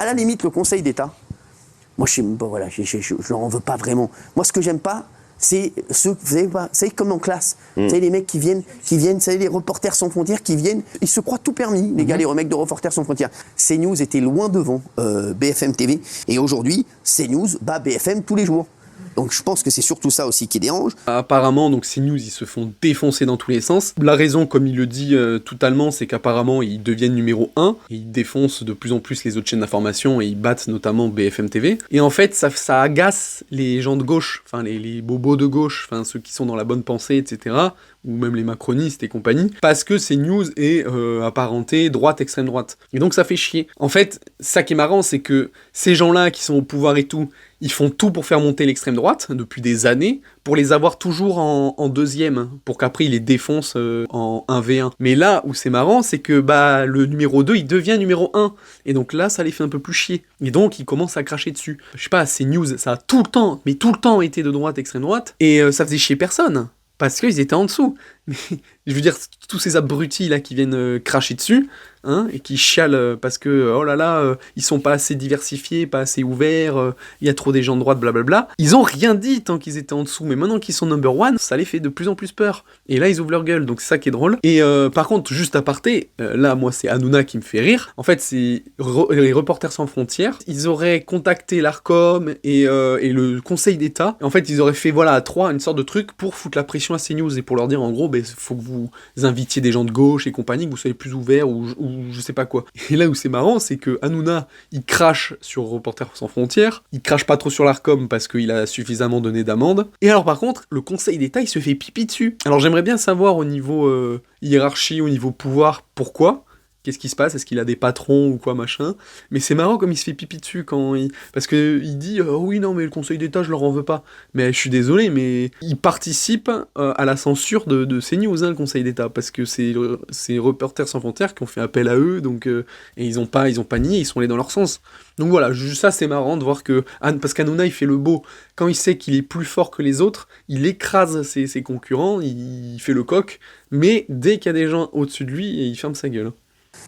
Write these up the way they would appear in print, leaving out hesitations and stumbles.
À la limite, le Conseil d'État, moi, je leur en veux pas vraiment. Moi, ce que j'aime pas, c'est ceux, vous savez, comme en classe, vous savez, les mecs qui viennent, vous savez, les reporters sans frontières qui viennent, ils se croient tout permis, les gars, les mecs de reporters sans frontières. CNews était loin devant BFM TV, et aujourd'hui, CNews bat BFM tous les jours. Donc je pense que c'est surtout ça aussi qui dérange. Apparemment, donc CNews, ils se font défoncer dans tous les sens. La raison, comme il le dit totalement, c'est qu'apparemment, ils deviennent numéro 1, et ils défoncent de plus en plus les autres chaînes d'information, et ils battent notamment BFM TV. Et en fait, ça agace les gens de gauche, enfin les bobos de gauche, enfin ceux qui sont dans la bonne pensée, etc., ou même les macronistes et compagnie, parce que CNews est apparenté droite, extrême droite. Et donc ça fait chier. En fait, ça qui est marrant, c'est que ces gens-là qui sont au pouvoir et tout, ils font tout pour faire monter l'extrême droite, depuis des années, pour les avoir toujours en deuxième, pour qu'après ils les défoncent en 1v1. Mais là où c'est marrant, c'est que le numéro 2, il devient numéro 1. Et donc là, ça les fait un peu plus chier. Et donc, ils commencent à cracher dessus. Je sais pas, CNews, ça a tout le temps été de droite, extrême droite, et ça faisait chier personne. Parce qu'ils étaient en dessous. Mais, je veux dire, tous ces abrutis là qui viennent cracher dessus, hein, et qui chialent parce que, oh là là, ils sont pas assez diversifiés, pas assez ouverts, il y a trop des gens de droite, blablabla. Ils ont rien dit tant qu'ils étaient en dessous, mais maintenant qu'ils sont number one, ça les fait de plus en plus peur. Et là, ils ouvrent leur gueule, donc c'est ça qui est drôle. Et par contre, juste aparté, là, moi, c'est Hanouna qui me fait rire. En fait, c'est les Reporters sans frontières. Ils auraient contacté l'Arcom et le Conseil d'État. En fait, ils auraient fait, voilà, à 3, une sorte de truc pour foutre la pression à CNews et pour leur dire, en gros, faut que vous invitiez des gens de gauche et compagnie, que vous soyez plus ouverts ou je sais pas quoi. Et là où c'est marrant, c'est que Hanouna, il crache sur Reporters sans frontières, il crache pas trop sur l'Arcom parce qu'il a suffisamment donné d'amende. Et alors par contre, le Conseil d'État, il se fait pipi dessus. Alors j'aimerais bien savoir au niveau hiérarchie, au niveau pouvoir, pourquoi. Qu'est-ce qui se passe? Est-ce qu'il a des patrons ou quoi, machin? Mais c'est marrant comme il se fait pipi dessus quand il... Parce que il dit oui, non, mais le Conseil d'État, je leur en veux pas. Mais je suis désolé, mais il participe à la censure de CNews, hein, le Conseil d'État, parce que c'est Reporters sans frontières qui ont fait appel à eux, donc et ils ont pas nié, ils sont allés dans leur sens. Donc voilà, ça c'est marrant de voir que... Parce qu'Hanouna, il fait le beau. Quand il sait qu'il est plus fort que les autres, il écrase ses concurrents, il fait le coq, mais dès qu'il y a des gens au-dessus de lui, il ferme sa gueule.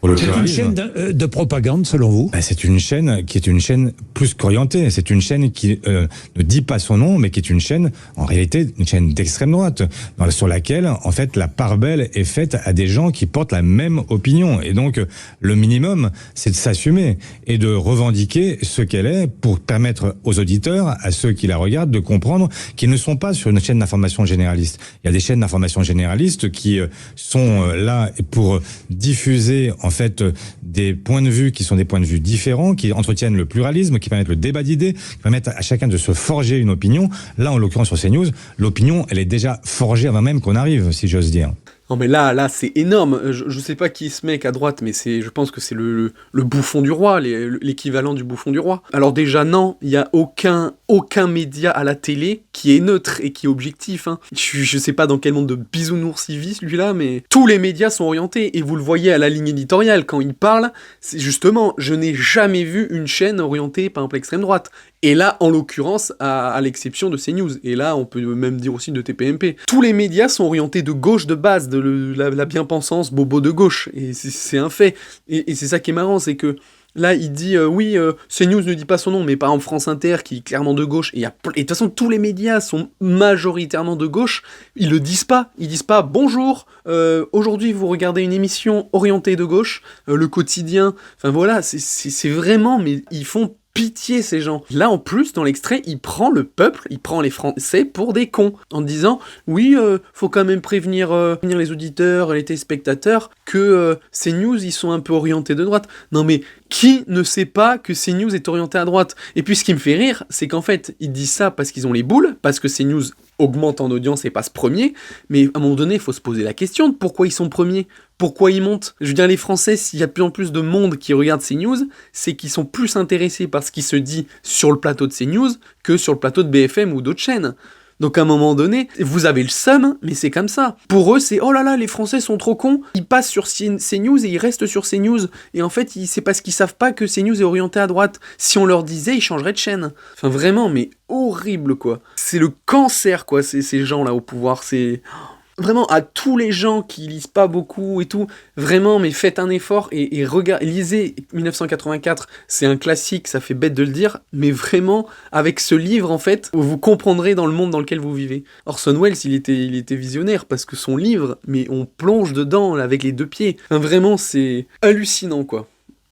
C'est une chaîne de propagande, selon vous? C'est une chaîne qui est une chaîne plus qu'orientée. C'est une chaîne qui ne dit pas son nom, mais qui est une chaîne, en réalité, une chaîne d'extrême droite, sur laquelle, en fait, la part belle est faite à des gens qui portent la même opinion. Et donc, le minimum, c'est de s'assumer et de revendiquer ce qu'elle est pour permettre aux auditeurs, à ceux qui la regardent, de comprendre qu'ils ne sont pas sur une chaîne d'information généraliste. Il y a des chaînes d'information généralistes qui sont là pour diffuser en fait des points de vue qui sont des points de vue différents, qui entretiennent le pluralisme, qui permettent le débat d'idées, qui permettent à chacun de se forger une opinion. Là, en l'occurrence sur CNews, l'opinion, elle est déjà forgée avant même qu'on arrive, si j'ose dire. Non mais là c'est énorme, je sais pas qui est ce mec à droite, mais je pense que c'est le bouffon du roi, l'équivalent du bouffon du roi. Alors déjà non, il y a aucun média à la télé qui est neutre et qui est objectif, hein. Je sais pas dans quel monde de bisounours il vit celui-là, mais tous les médias sont orientés, et vous le voyez à la ligne éditoriale, quand il parle, c'est justement, je n'ai jamais vu une chaîne orientée par exemple l'extrême droite. Et là, en l'occurrence, à l'exception de CNews, et là on peut même dire aussi de TPMP, tous les médias sont orientés de gauche de base, de la bien-pensance bobo de gauche, et c'est un fait. Et c'est ça qui est marrant, c'est que là, il dit, CNews ne dit pas son nom, mais par exemple France Inter, qui est clairement de gauche, et de toute façon, tous les médias sont majoritairement de gauche, ils le disent pas, bonjour, aujourd'hui vous regardez une émission orientée de gauche, le quotidien, enfin voilà, c'est vraiment, mais ils font pitié ces gens. Là en plus dans l'extrait il prend le peuple, il prend les Français pour des cons, en disant oui faut quand même prévenir les auditeurs, les téléspectateurs que CNews ils sont un peu orientés de droite. Non mais qui ne sait pas que CNews est orienté à droite? Et puis ce qui me fait rire c'est qu'en fait ils disent ça parce qu'ils ont les boules, parce que CNews augmente en audience et passe premier, mais à un moment donné il faut se poser la question de pourquoi ils sont premiers. Pourquoi ils montent? Je veux dire, les Français, s'il y a de plus en plus de monde qui regarde CNews, c'est qu'ils sont plus intéressés par ce qui se dit sur le plateau de CNews que sur le plateau de BFM ou d'autres chaînes. Donc à un moment donné, vous avez le seum, mais c'est comme ça. Pour eux, c'est « Oh là là, les Français sont trop cons !» Ils passent sur CNews et ils restent sur CNews. Et en fait, c'est parce qu'ils savent pas que CNews est orienté à droite. Si on leur disait, ils changeraient de chaîne. Enfin vraiment, mais horrible quoi. C'est le cancer quoi, ces gens-là au pouvoir, c'est... Vraiment, à tous les gens qui lisent pas beaucoup et tout, vraiment, mais faites un effort et lisez 1984, c'est un classique, ça fait bête de le dire, mais vraiment, avec ce livre, en fait, vous comprendrez dans le monde dans lequel vous vivez. Orson Welles, il était visionnaire, parce que son livre, mais on plonge dedans, là, avec les deux pieds. Enfin, vraiment, c'est hallucinant, quoi.